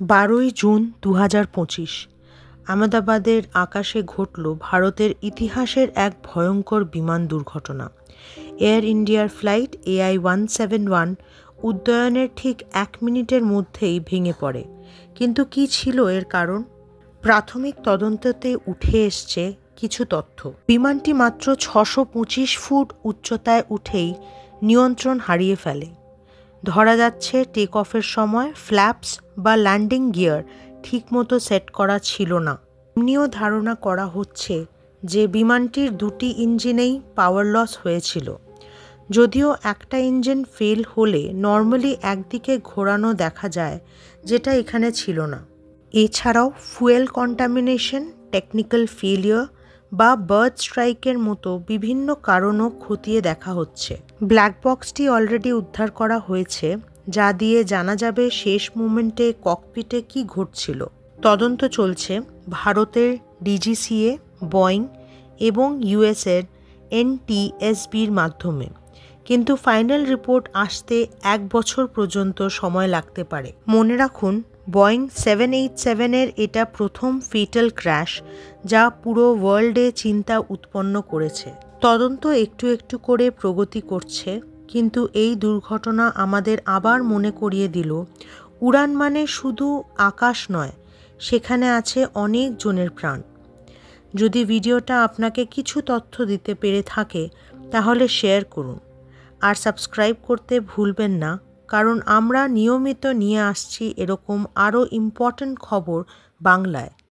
12ই June 2025 আহমেদাবাদের আকাশে ঘটল ভারতের ইতিহাসের এক ভয়ঙ্কর বিমান দুর্ঘটনা। এয়ার ইন্ডিয়ার ফ্লাইট AI-171 উড্ডয়নের ঠিক 1 মিনিটের মধ্যেই ভেঙে পড়ে। কিন্তু কী ছিল এর কারণ? প্রাথমিক তদন্ততে উঠে এসছে কিছু তথ্য। বিমানটি মাত্র 625 ফুট উচ্চতায় উঠেই নিয়ন্ত্রণ হারিয়ে ফেলে। ধরা যাচ্ছে টেক অফের সময় ফ্ল্যাপস বা ল্যান্ডিং গিয়ার ঠিকমতো সেট করা ছিল না। এমনিও ধারণা করা হচ্ছে যে বিমানটির দুটি ইঞ্জিনেই পাওয়ার লস হয়েছিল। যদিও একটা ইঞ্জিন ফেল হলে নর্মালি একদিকে ঘোরানো দেখা যায়, যেটা এখানে ছিল না। এছাড়াও ফুয়েল কন্টামিনেশন, টেকনিক্যাল ফেলিয়ার বা বার্ড স্ট্রাইকের মতো বিভিন্ন কারণও খতিয়ে দেখা হচ্ছে। ব্ল্যাক বক্সটি অলরেডি উদ্ধার করা হয়েছে, যা দিয়ে জানা যাবে শেষ মোমেন্টে ককপিটে কী ঘটছিল। তদন্ত চলছে ভারতের DGCA, বোয়িং এবং USের NTSBর মাধ্যমে, কিন্তু ফাইনাল রিপোর্ট আসতে 1 বছর পর্যন্ত সময় লাগতে পারে। মনে রাখুন, বোয়িং 787-এর এটা প্রথম ফেটাল ক্র্যাশ, যা পুরো ওয়ার্ল্ডে চিন্তা উৎপন্ন করেছে। তদন্ত একটু একটু করে প্রগতি করছে, কিন্তু এই দুর্ঘটনা আমাদের আবার মনে করিয়ে দিল, উড়ান মানে শুধু আকাশ নয়, সেখানে আছে অনেক জনের প্রাণ। যদি ভিডিওটা আপনাকে কিছু তথ্য দিতে পেরে থাকে, তাহলে শেয়ার করুন আর সাবস্ক্রাইব করতে ভুলবেন না, কারণ আমরা নিয়মিত নিয়ে আসছি এরকম আরও ইম্পর্ট্যান্ট খবর বাংলায়।